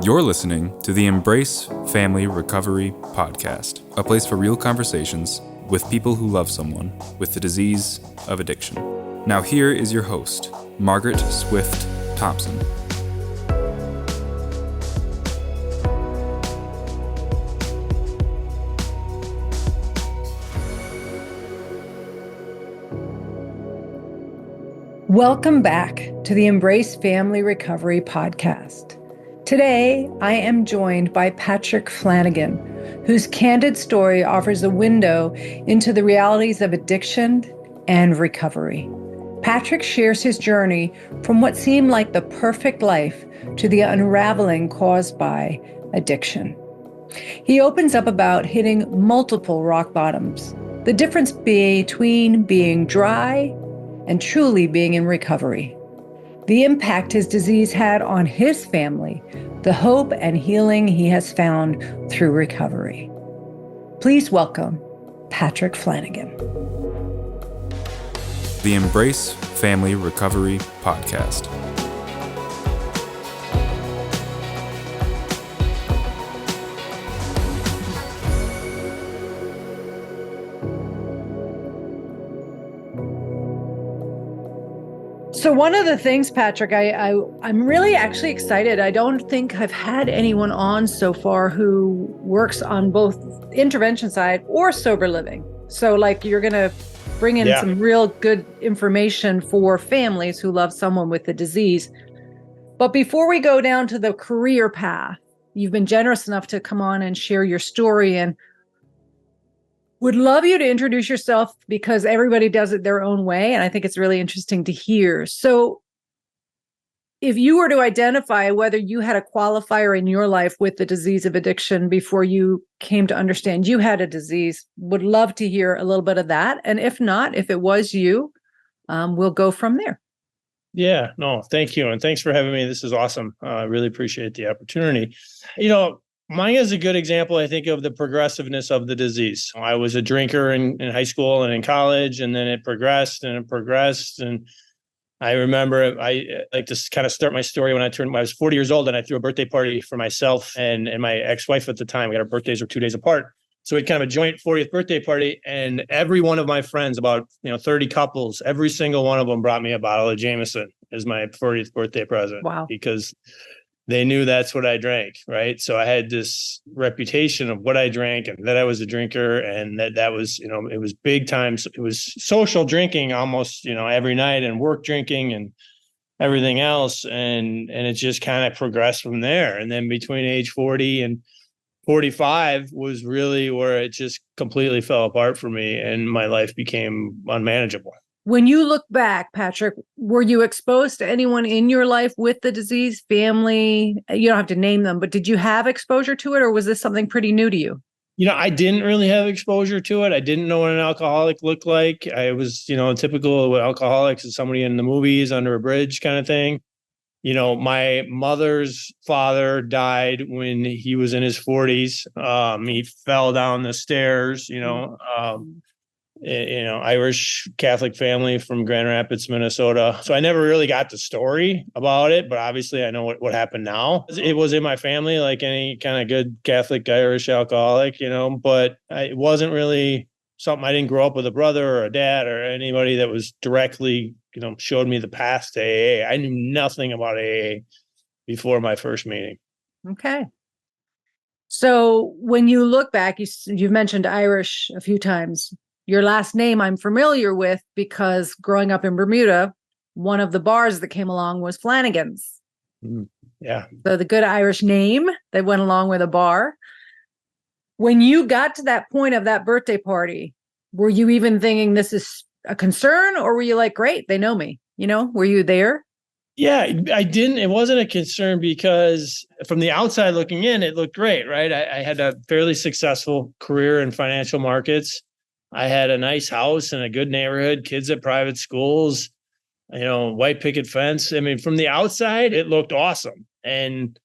You're listening to the Embrace Family Recovery Podcast, a place for real conversations with people who love someone with the disease of addiction. Now here is your host, Margaret Swift Thompson. Welcome back to the Embrace Family Recovery Podcast. Today, I am joined by Patrick Flanagan, whose candid story offers a window into the realities of addiction and recovery. Patrick shares his journey from what seemed like the perfect life to the unraveling caused by addiction. He opens up about hitting multiple rock bottoms, the difference between being dry and truly being in recovery, the impact his disease had on his family, the hope and healing he has found through recovery. Please welcome Patrick Flanagan. The Embrace Family Recovery Podcast. So one of the things, Patrick, I'm really actually excited. I don't think I've had anyone on so far who works on both intervention side or sober living. So like you're going to bring in some real good information for families who love someone with the disease. But before we go down to the career path, you've been generous enough to come on and share your story, and would love you to introduce yourself because everybody does it their own way. And I think it's really interesting to hear. So if you were to identify whether you had a qualifier in your life with the disease of addiction before you came to understand you had a disease, would love to hear a little bit of that. And if not, if it was you, we'll go from there. Yeah, no, thank you. And thanks for having me. This is awesome. I really appreciate the opportunity. Mine is a good example, I think, of the progressiveness of the disease. I was a drinker in high school and in college, and then it progressed. And I remember I like to kind of start my story when I was 40 years old, and I threw a birthday party for myself and my ex-wife at the time. We got our birthdays were 2 days apart. So we had kind of a joint 40th birthday party, and every one of my friends, about 30 couples, every single one of them brought me a bottle of Jameson as my 40th birthday present. Wow. Because they knew that's what I drank, right? So I had this reputation of what I drank and that I was a drinker, and that was, it was big time. It was social drinking almost, every night, and work drinking and everything else. And it just kind of progressed from there. And then between age 40 and 45 was really where it just completely fell apart for me and my life became unmanageable. When you look back, Patrick, were you exposed to anyone in your life with the disease, family? You don't have to name them, but did you have exposure to it, or was this something pretty new to you? I didn't really have exposure to it. I didn't know what an alcoholic looked like. I was, typical with alcoholics is somebody in the movies under a bridge kind of thing. My mother's father died when he was in his 40s. He fell down the stairs, Irish Catholic family from Grand Rapids, Minnesota. So I never really got the story about it, but obviously I know what happened now. It was in my family, like any kind of good Catholic Irish alcoholic, but it wasn't really something. I didn't grow up with a brother or a dad or anybody that was directly, showed me the path to AA. I knew nothing about AA before my first meeting. Okay. So when you look back, you've mentioned Irish a few times. Your last name I'm familiar with because growing up in Bermuda, one of the bars that came along was Flanagan's. Yeah. So the good Irish name that went along with a bar. When you got to that point of that birthday party, were you even thinking this is a concern, or were you like, great, they know me? Were you there? Yeah, I didn't. It wasn't a concern because from the outside looking in, it looked great, right? I had a fairly successful career in financial markets. I had a nice house in a good neighborhood, kids at private schools, white picket fence. I mean, from the outside, it looked awesome. And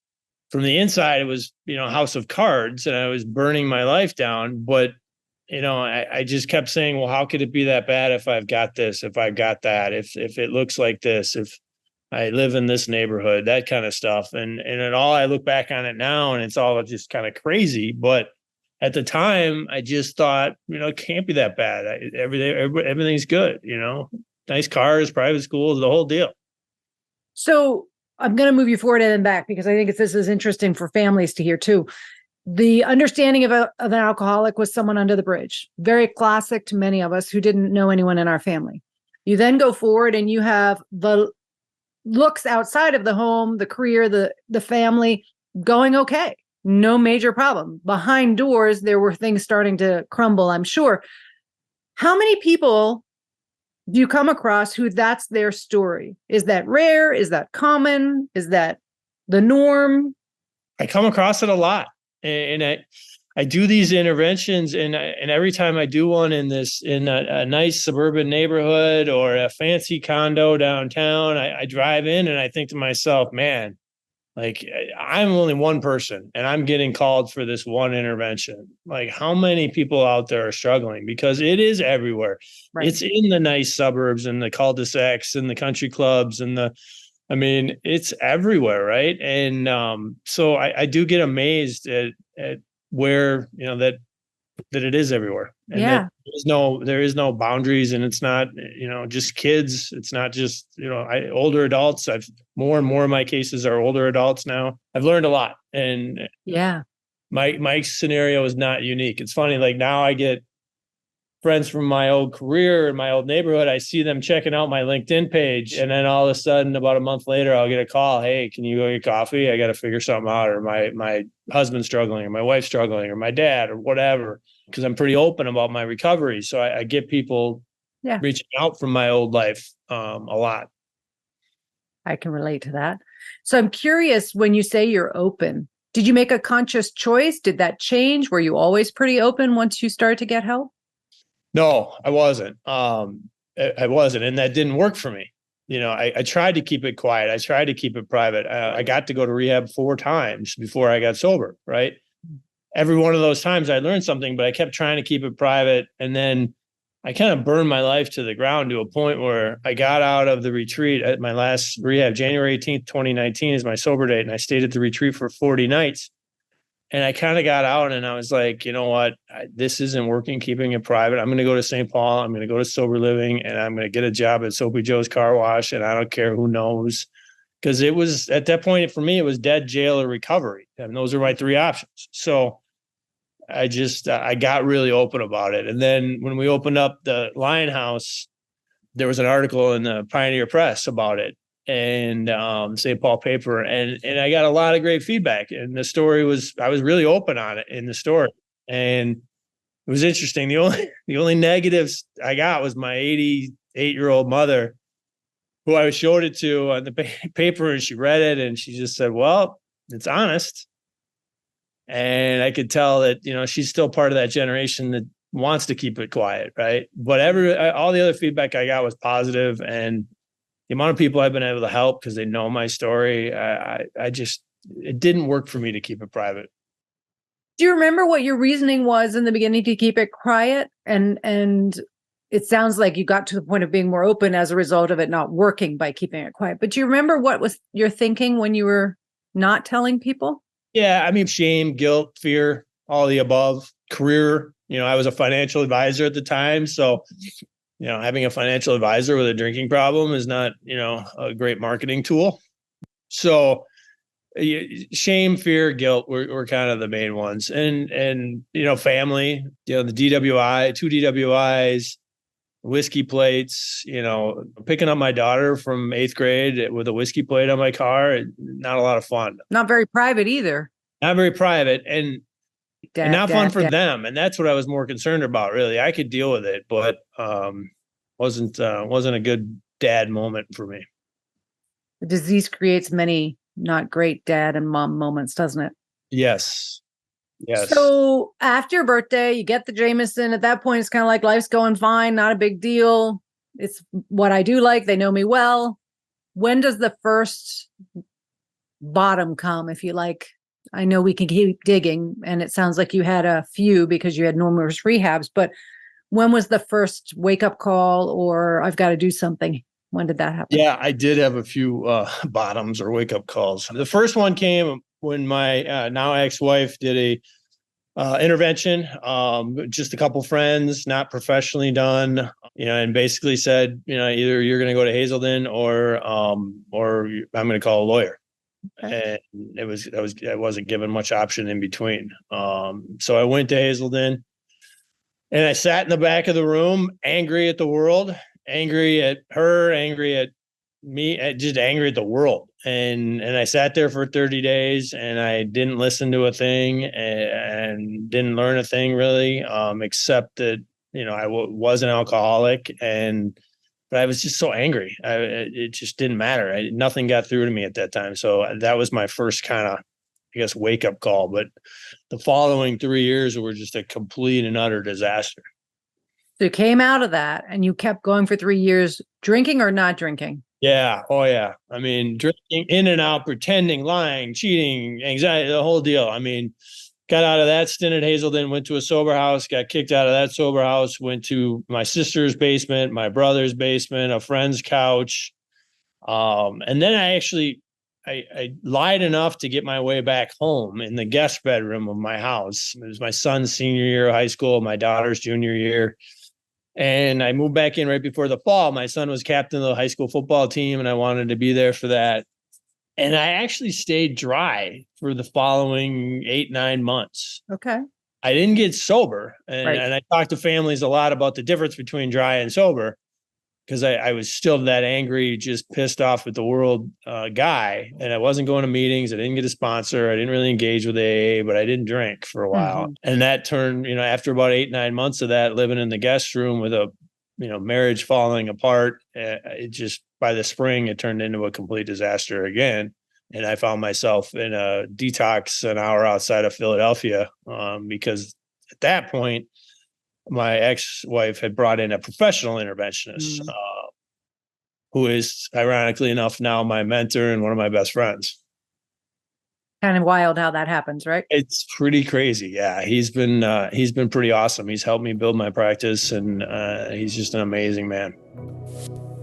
from the inside, it was, a house of cards, and I was burning my life down. But, I just kept saying, well, how could it be that bad if I've got this, if I've got that, if it looks like this, if I live in this neighborhood, that kind of stuff. And it all, I look back on it now and it's all just kind of crazy. But at the time, I just thought, it can't be that bad. Everything's good, nice cars, private schools, the whole deal. So I'm going to move you forward and then back because I think this is interesting for families to hear too. The understanding of an alcoholic was someone under the bridge, very classic to many of us who didn't know anyone in our family. You then go forward and you have the looks outside of the home, the career, the family going okay. No major problem. Behind doors, there were things starting to crumble, I'm sure. How many people do you come across who that's their story? Is that rare? Is that common? Is that the norm? I come across it a lot. And I do these interventions, and every time I do one in a nice suburban neighborhood or a fancy condo downtown, I drive in and I think to myself, man, like I'm only one person and I'm getting called for this one intervention. Like how many people out there are struggling? Because it is everywhere. Right. It's in the nice suburbs and the cul-de-sacs and the country clubs and it's everywhere, right? And so I do get amazed at where that it is everywhere, and that there is no boundaries, and it's not just kids. It's not just older adults. I've more and more of my cases are older adults now. I've learned a lot, and my scenario is not unique. It's funny, like now I get friends from my old career in my old neighborhood. I see them checking out my LinkedIn page. And then all of a sudden, about a month later, I'll get a call. Hey, can you go get coffee? I got to figure something out. Or my husband's struggling, or my wife's struggling, or my dad, or whatever, because I'm pretty open about my recovery. So I get people reaching out from my old life a lot. I can relate to that. So I'm curious, when you say you're open, did you make a conscious choice? Did that change? Were you always pretty open once you started to get help? No, I wasn't. I wasn't. And that didn't work for me. I tried to keep it quiet. I tried to keep it private. I got to go to rehab 4 times before I got sober, right? Every one of those times I learned something, but I kept trying to keep it private. And then I kind of burned my life to the ground to a point where I got out of the retreat at my last rehab. January 18th, 2019 is my sober date. And I stayed at the retreat for 40 nights. And I kind of got out and I was like, you know what, this isn't working, keeping it private. I'm going to go to St. Paul. I'm going to go to Sober Living, and I'm going to get a job at Soapy Joe's Car Wash. And I don't care who knows. Because it was, at that point for me, it was dead, jail, or recovery. And those are my 3 options. So I got really open about it. And then when we opened up the Lion House, there was an article in the Pioneer Press about it. And St. Paul paper, and I got a lot of great feedback. And the story was, I was really open on it in the story, and it was interesting. The only negatives I got was my 88-year-old mother, who I showed it to on the paper, and she read it and she just said, "Well, it's honest." And I could tell that she's still part of that generation that wants to keep it quiet, right? But all the other feedback I got was positive, and the amount of people I've been able to help because they know my story, it didn't work for me to keep it private. Do you remember what your reasoning was in the beginning to keep it quiet? And it sounds like you got to the point of being more open as a result of it not working by keeping it quiet. But do you remember what was your thinking when you were not telling people? Yeah, shame, guilt, fear, all the above. Career, I was a financial advisor at the time, so having a financial advisor with a drinking problem is not, a great marketing tool. So shame, fear, guilt were kind of the main ones. And family, the DWI, 2 DWIs, whiskey plates, picking up my daughter from 8th grade with a whiskey plate on my car, not a lot of fun. Not very private either. Not very private. And not fun for them. And that's what I was more concerned about, really. I could deal with it, but wasn't a good dad moment for me. The disease creates many not great dad and mom moments, doesn't it? Yes. So after your birthday, you get the Jameson. At that point, it's kind of like life's going fine, not a big deal. It's what I do like. They know me well. When does the first bottom come, if you like? I know we can keep digging, and it sounds like you had a few because you had numerous rehabs, but when was the first wake-up call or I've got to do something? When did that happen? Yeah, I did have a few bottoms or wake up calls. The first one came when my now ex-wife did a intervention, just a couple friends, not professionally done, and basically said, either you're going to go to Hazelden or I'm going to call a lawyer. Okay. And I wasn't given much option in between. So I went to Hazelden and I sat in the back of the room, angry at the world, angry at her, angry at me, just angry at the world. And I sat there for 30 days and I didn't listen to a thing and didn't learn a thing really, except that, I was an alcoholic but I was just so angry. It just didn't matter. Nothing got through to me at that time. So that was my first kind of, wake up call. But the following 3 years were just a complete and utter disaster. So you came out of that and you kept going for 3 years, drinking or not drinking? Yeah. Oh, yeah. I mean, drinking in and out, pretending, lying, cheating, anxiety, the whole deal. I mean, got out of that stint at Hazelden, went to a sober house, got kicked out of that sober house, went to my sister's basement, my brother's basement, a friend's couch. And then I lied enough to get my way back home in the guest bedroom of my house. It was my son's senior year of high school, my daughter's junior year. And I moved back in right before the fall. My son was captain of the high school football team, and I wanted to be there for that. And I actually stayed dry for the following 8-9 months. Okay. I didn't get sober. And, right. and I talked to families a lot about the difference between dry and sober, because I was still that angry, just pissed off at the world guy. And I wasn't going to meetings. I didn't get a sponsor. I didn't really engage with AA, but I didn't drink for a while. Mm-hmm. And that turned, after about 8-9 months of that, living in the guest room with a, marriage falling apart, it just, by the spring, it turned into a complete disaster again. And I found myself in a detox an hour outside of Philadelphia, because at that point, my ex-wife had brought in a professional interventionist, who is, ironically enough, now my mentor and one of my best friends. Kind of wild how that happens, right? It's pretty crazy. Yeah. He's been pretty awesome. He's helped me build my practice, and he's just an amazing man.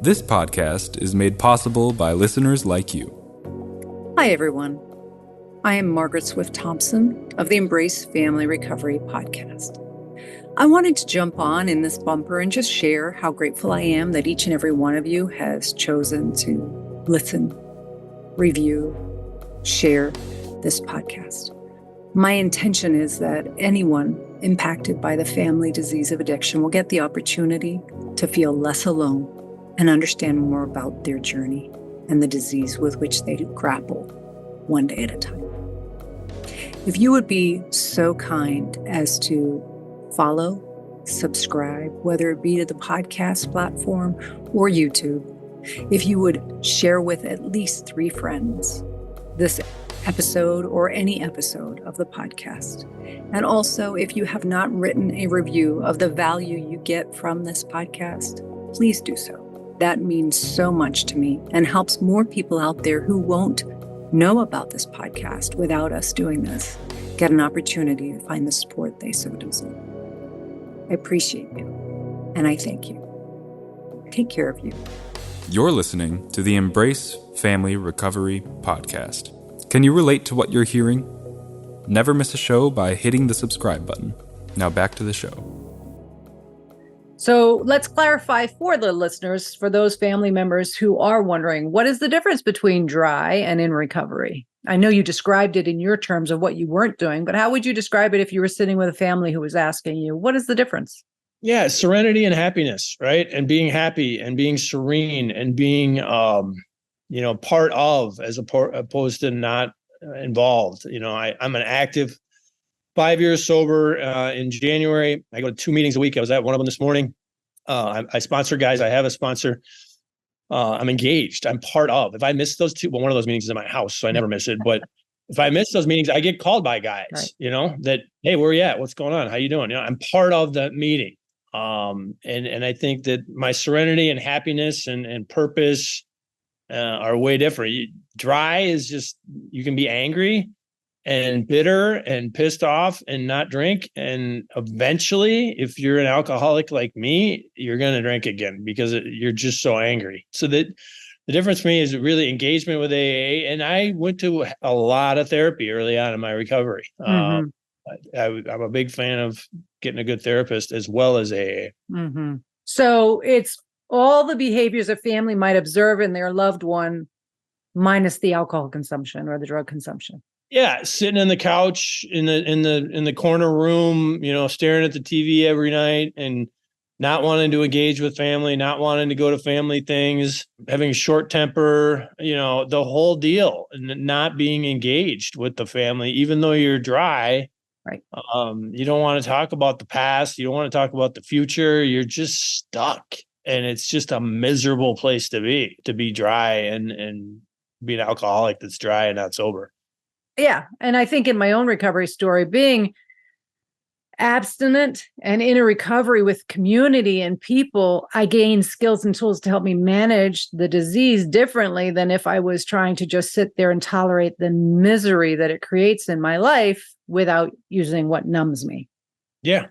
This podcast is made possible by listeners like you. Hi, everyone. I am Margaret Swift Thompson of the Embrace Family Recovery podcast. I wanted to jump on in this bumper and just share how grateful I am that each and every one of you has chosen to listen, review, share this podcast. My intention is that anyone impacted by the family disease of addiction will get the opportunity to feel less alone and understand more about their journey and the disease with which they grapple one day at a time. If you would be so kind as to follow, subscribe, whether it be to the podcast platform or YouTube, if you would share with at least 3 friends this episode or any episode of the podcast. And also, if you have not written a review of the value you get from this podcast, please do so. That means so much to me and helps more people out there who won't know about this podcast without us doing this get an opportunity to find the support they so deserve. I appreciate you, and I thank you. Take care of you. You're listening to the Embrace Family Recovery podcast. Can you relate to what you're hearing? Never miss a show by hitting the subscribe button. Now back to the show. So let's clarify for the listeners, for those family members who are wondering, what is the difference between dry and in recovery? I know you described it in your terms of what you weren't doing, but how would you describe it if you were sitting with a family who was asking you, what is the difference? Yeah, serenity and happiness, right? And being happy and being serene and being, part of, as opposed to not involved. I'm an active 5 years sober. In January, I go to 2 meetings a week. I was at one of them this morning. I sponsor guys. I have a sponsor. I'm engaged. I'm part of. If I miss those 2, one of those meetings is in my house, so I never miss it. But if I miss those meetings, I get called by guys, right. That, hey, where are you at? What's going on? How you doing? I'm part of the meeting. And I think that my serenity and happiness and purpose are way different. Dry is just, you can be angry, and bitter and pissed off and not drink. And eventually, if you're an alcoholic like me, you're going to drink again because you're just so angry. So that the difference for me is really engagement with AA. And I went to a lot of therapy early on in my recovery. I'm a big fan of getting a good therapist as well as AA. Mm-hmm. So it's all the behaviors a family might observe in their loved one, minus the alcohol consumption or the drug consumption. Yeah, sitting on the couch in the corner room, staring at the TV every night and not wanting to engage with family, not wanting to go to family things, having a short temper, the whole deal, and not being engaged with the family, even though you're dry. Right. You don't want to talk about the past. You don't want to talk about the future. You're just stuck. And it's just a miserable place to be dry and be an alcoholic that's dry and not sober. Yeah. And I think in my own recovery story, being abstinent and in a recovery with community and people, I gained skills and tools to help me manage the disease differently than if I was trying to just sit there and tolerate the misery that it creates in my life without using what numbs me. Yeah.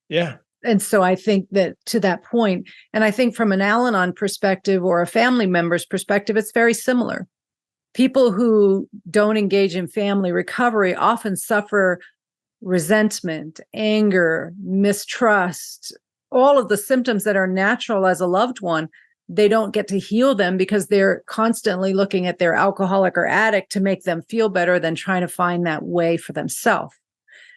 Yeah. And so I think that to that point, and I think from an Al-Anon perspective or a family member's perspective, it's very similar. People who don't engage in family recovery often suffer resentment, anger, mistrust, all of the symptoms that are natural as a loved one. They don't get to heal them because they're constantly looking at their alcoholic or addict to make them feel better than trying to find that way for themselves.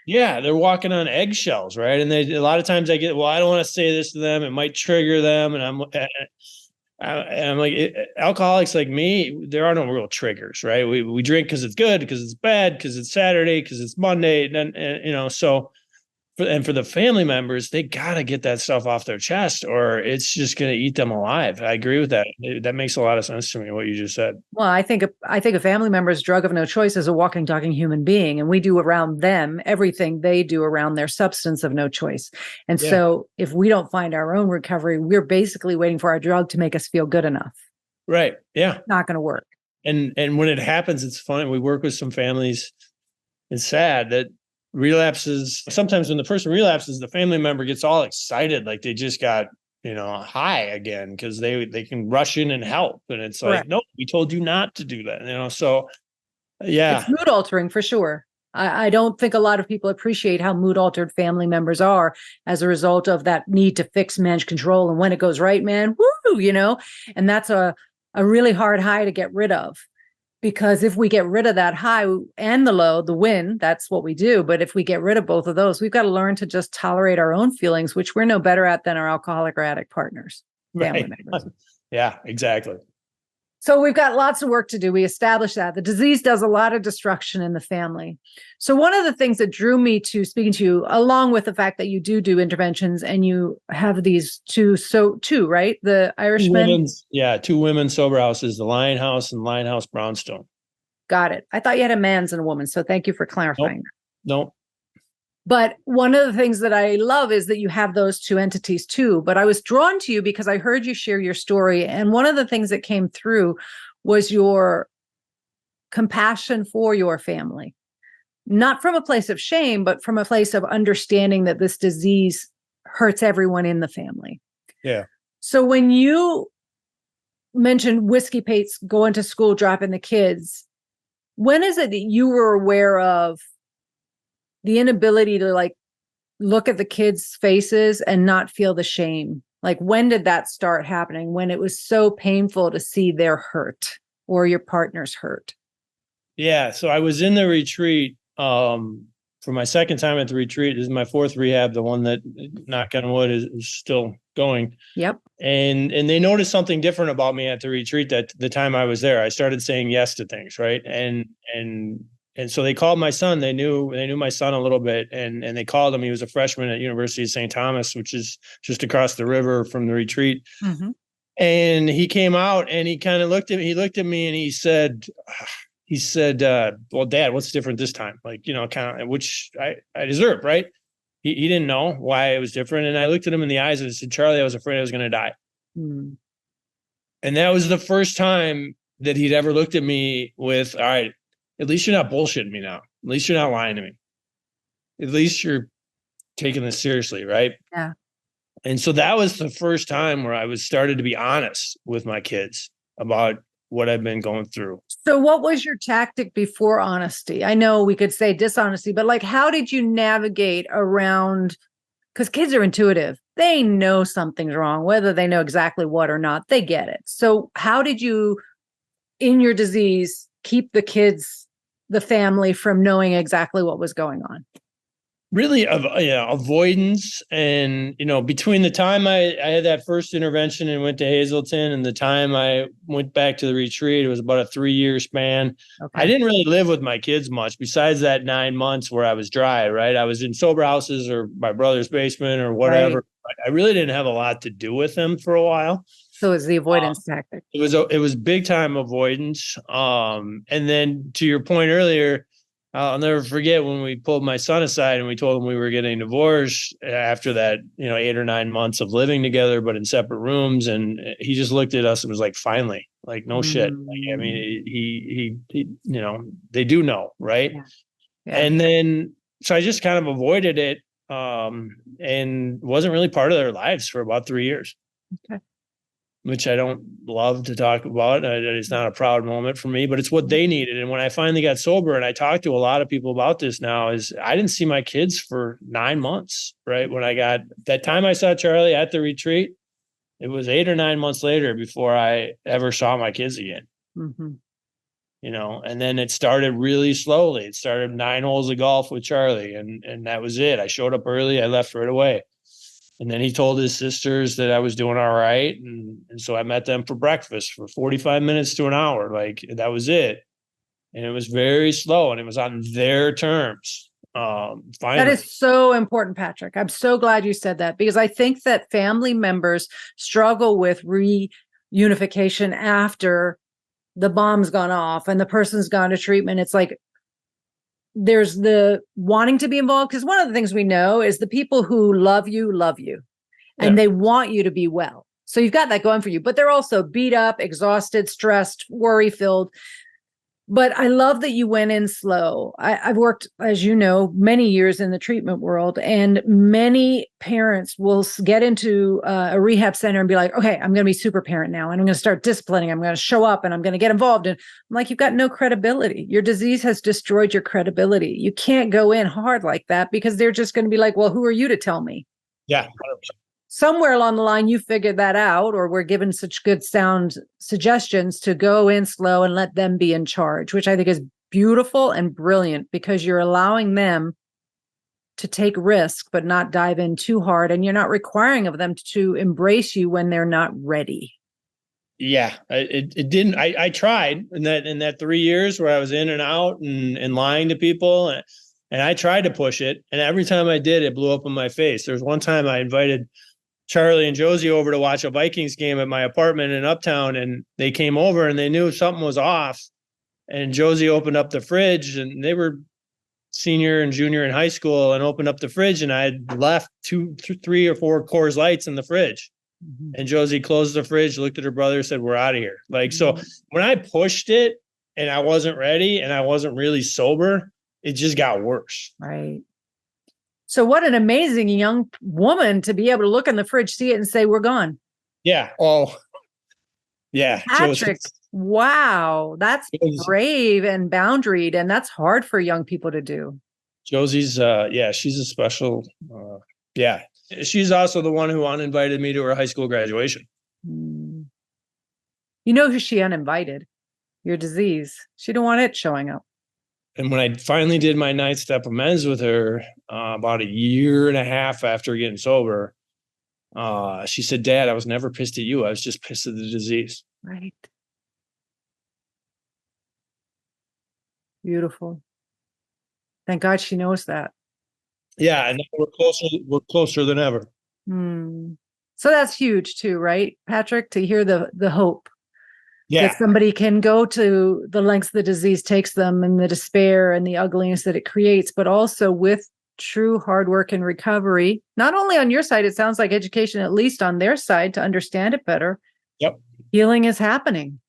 Yeah, they're walking on eggshells, right? And a lot of times I get, well, I don't want to say this to them. It might trigger them. And I'm like, alcoholics like me, there are no real triggers, right? We drink because it's good, because it's bad, because it's Saturday, because it's Monday, and so. For the family members, they got to get that stuff off their chest or it's just going to eat them alive. I agree with that. That makes a lot of sense to me, what you just said. Well, I think a family member's drug of no choice is a walking, talking human being. And we do around them everything they do around their substance of no choice. And so if we don't find our own recovery, we're basically waiting for our drug to make us feel good enough. Right. Yeah. It's not going to work. And when it happens, it's funny. We work with some families. It's sad that relapses, sometimes when the person relapses, the family member gets all excited like they just got high again because they can rush in and help, and it's like, no, we told you not to do that, so yeah, it's mood altering for sure. I don't think a lot of people appreciate how mood altered family members are as a result of that need to fix, manage, control, and when it goes right, man, woo, and that's a really hard high to get rid of. Because if we get rid of that high and the low, the win, that's what we do. But if we get rid of both of those, we've got to learn to just tolerate our own feelings, which we're no better at than our alcoholic or addict partners, family members. Yeah, exactly. So we've got lots of work to do. We established that. The disease does a lot of destruction in the family. So one of the things that drew me to speaking to you, along with the fact that you do interventions and you have these two, right? The Irishmen? Two women's sober houses, the Lion House and Lion House Brownstone. Got it. I thought you had a man's and a woman's. So thank you for clarifying. Nope. But one of the things that I love is that you have those two entities too. But I was drawn to you because I heard you share your story. And one of the things that came through was your compassion for your family, not from a place of shame, but from a place of understanding that this disease hurts everyone in the family. Yeah. So when you mentioned Whiskey Pates going to school, dropping the kids, when is it that you were aware of the inability to look at the kids' faces and not feel the shame? Like, when did that start happening? When it was so painful to see their hurt or your partner's hurt? Yeah. So I was in the retreat for my second time at the retreat. This is my fourth rehab, the one that, knock on wood, is still going. Yep. And they noticed something different about me at the retreat that the time I was there. I started saying yes to things, right? And so they called my son. They knew my son a little bit, and they called him. He was a freshman at University of St. Thomas, which is just across the river from the retreat. Mm-hmm. And he came out and he kind of looked at me. He looked at me and he said, well, Dad, what's different this time? Kind of, which I deserved, right? He didn't know why it was different. And I looked at him in the eyes and I said, Charlie, I was afraid I was going to die. Mm. And that was the first time that he'd ever looked at me with, all right, at least you're not bullshitting me now. At least you're not lying to me. At least you're taking this seriously, right? Yeah. And so that was the first time where I was started to be honest with my kids about what I've been going through. So what was your tactic before honesty? I know we could say dishonesty, but like, how did you navigate around? Because kids are intuitive. They know something's wrong, whether they know exactly what or not, they get it. So how did you, in your disease, keep the kids, the family from knowing exactly what was going on? Really, avoidance. And, between the time I had that first intervention and went to Hazleton and the time I went back to the retreat, it was about a 3-year span. Okay. I didn't really live with my kids much besides that 9 months where I was dry, right? I was in sober houses or my brother's basement or whatever. Right. I really didn't have a lot to do with them for a while. So it's the avoidance tactic. It was big time avoidance. And then to your point earlier, I'll never forget when we pulled my son aside and we told him we were getting divorced after that, 8 or 9 months of living together, but in separate rooms. And he just looked at us and was like, finally, like, no shit. Like, I mean, he they do know. Right. Yeah. Yeah. And then, so I just kind of avoided it. And wasn't really part of their lives for about 3 years. Okay. Which I don't love to talk about. It's not a proud moment for me, but it's what they needed. And when I finally got sober, and I talked to a lot of people about this now, is I didn't see my kids for 9 months, right? When I got that time I saw Charlie at the retreat, it was 8 or 9 months later before I ever saw my kids again. Mm-hmm. And then it started really slowly. It started 9 holes of golf with Charlie, and that was it. I showed up early. I left right away. And then he told his sisters that I was doing all right. And so I met them for breakfast for 45 minutes to an hour. Like, that was it. And it was very slow and it was on their terms. Finally. That is so important, Patrick. I'm so glad you said that, because I think that family members struggle with reunification after the bomb's gone off and the person's gone to treatment. It's like, there's the wanting to be involved, because one of the things we know is the people who love you, and they want you to be well. So you've got that going for you, but they're also beat up, exhausted, stressed, worry filled. But I love that you went in slow. I've worked, as you know, many years in the treatment world, and many parents will get into a rehab center and be like, okay, I'm going to be super parent now, and I'm going to start disciplining. I'm going to show up and I'm going to get involved. And I'm like, you've got no credibility. Your disease has destroyed your credibility. You can't go in hard like that, because they're just going to be like, well, who are you to tell me? Yeah. 100%. Somewhere along the line, you figured that out, or we're given such good sound suggestions to go in slow and let them be in charge, which I think is beautiful and brilliant, because you're allowing them to take risk, but not dive in too hard. And you're not requiring of them to embrace you when they're not ready. Yeah, it didn't. I tried in that 3 years where I was in and out and lying to people. And I tried to push it. And every time I did, it blew up in my face. There was one time I invited Charlie and Josie over to watch a Vikings game at my apartment in Uptown, and they came over and they knew something was off. And Josie opened up the fridge, and they were senior and junior in high school, and opened up the fridge, and I had left 2, 3 or 4 Coors Lights in the fridge. Mm-hmm. And Josie closed the fridge, looked at her brother, said, "We're out of here." Like, so when I pushed it and I wasn't ready and I wasn't really sober, it just got worse. Right. So what an amazing young woman to be able to look in the fridge, see it, and say, we're gone. Yeah. Oh, yeah. Patrick, wow. That's brave and boundaried, and that's hard for young people to do. Josie's, she's a special, She's also the one who uninvited me to her high school graduation. You know who she uninvited? Your disease. She didn't want it showing up. And when I finally did my 9th step amends with her, about a year and a half after getting sober, she said, "Dad, I was never pissed at you. I was just pissed at the disease." Right. Beautiful. Thank God she knows that. Yeah, and we're closer than ever. So that's huge too, right, Patrick? To hear the hope. Yeah. That somebody can go to the lengths the disease takes them, and the despair and the ugliness that it creates, but also with true hard work and recovery, not only on your side, it sounds like education, at least on their side, to understand it better. Yep. Healing is happening.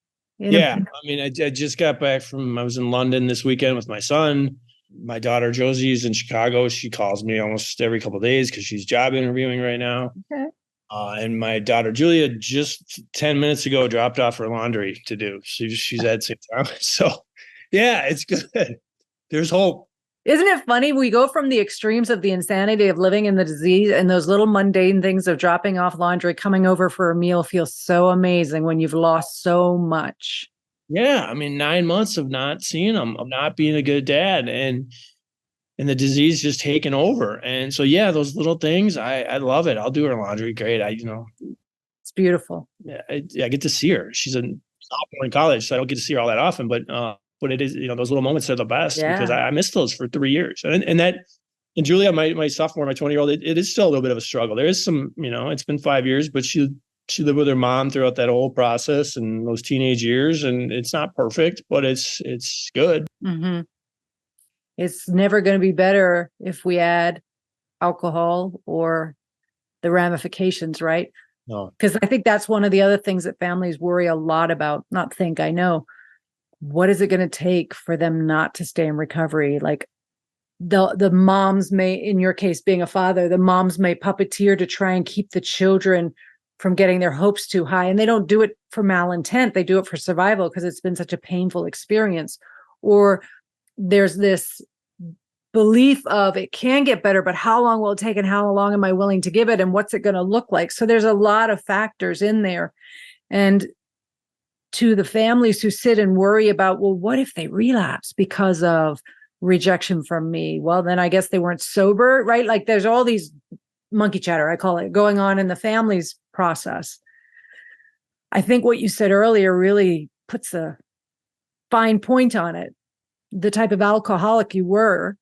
Yeah. I mean, I just got back I was in London this weekend with my son. My daughter Josie is in Chicago. She calls me almost every couple of days because she's job interviewing right now. Okay. And my daughter Julia just 10 minutes ago dropped off her laundry to do. She's at St. Thomas. So yeah, it's good. There's hope. Isn't it funny? We go from the extremes of the insanity of living in the disease, and those little mundane things of dropping off laundry, coming over for a meal feels so amazing when you've lost so much. Yeah. I mean, 9 months of not seeing them, of not being a good dad, and the disease just taking over. And so, yeah, those little things, I love it. I'll do her laundry. Great. It's beautiful. Yeah, I get to see her. She's a sophomore in college, so I don't get to see her all that often, but it is, those little moments are the best because I missed those for 3 years. And Julia, my sophomore, my 20-year-old, it is still a little bit of a struggle. There is some, it's been 5 years, but she lived with her mom throughout that whole process and those teenage years. And it's not perfect, but it's good. Mm-hmm. It's never going to be better if we add alcohol or the ramifications, right? No. Because I think that's one of the other things that families worry a lot about. I know. What is it going to take for them not to stay in recovery? Like the moms may, in your case, being a father, the moms may puppeteer to try and keep the children from getting their hopes too high. And they don't do it for malintent. They do it for survival because it's been such a painful experience. Or there's this belief of it can get better, but how long will it take and how long am I willing to give it and what's it going to look like? So there's a lot of factors in there. And to the families who sit and worry about, well, what if they relapse because of rejection from me? Well, then I guess they weren't sober, right? Like there's all these monkey chatter, I call it, going on in the family's process. I think what you said earlier really puts a fine point on it. The type of alcoholic you were,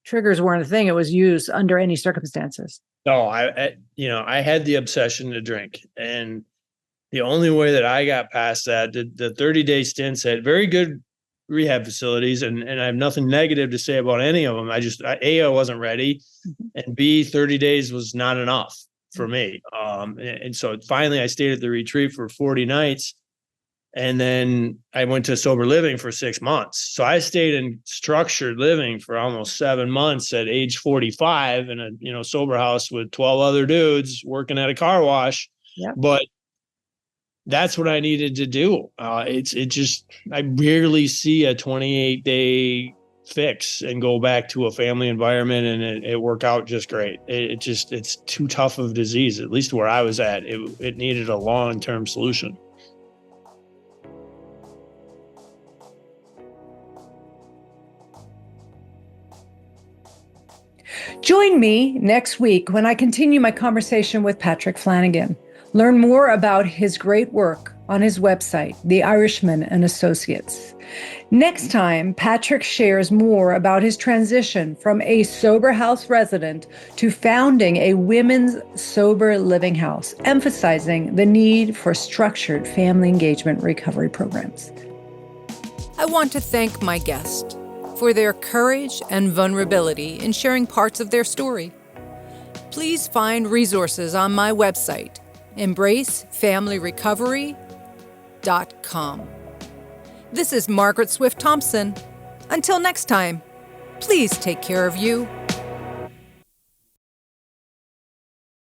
triggers weren't a thing. It was used under any circumstances. No, I had the obsession to drink, and the only way that I got past that, the 30-day stints at very good rehab facilities, and I have nothing negative to say about any of them. I wasn't ready, and B, 30 days was not enough for me. And so finally I stayed at the retreat for 40 nights. And then I went to sober living for 6 months. So I stayed in structured living for almost 7 months at age 45 in a sober house with 12 other dudes working at a car wash. Yep. But that's what I needed to do. I rarely see a 28-day fix and go back to a family environment and it worked out just great. It's too tough of a disease, at least where I was at. It needed a long-term solution. Join me next week when I continue my conversation with Patrick Flanagan. Learn more about his great work on his website, The Irishman and Associates. Next time, Patrick shares more about his transition from a sober house resident to founding a women's sober living house, emphasizing the need for structured family engagement recovery programs. I want to thank my guest for their courage and vulnerability in sharing parts of their story. Please find resources on my website, embracefamilyrecovery.com. This is Margaret Swift Thompson. Until next time, please take care of you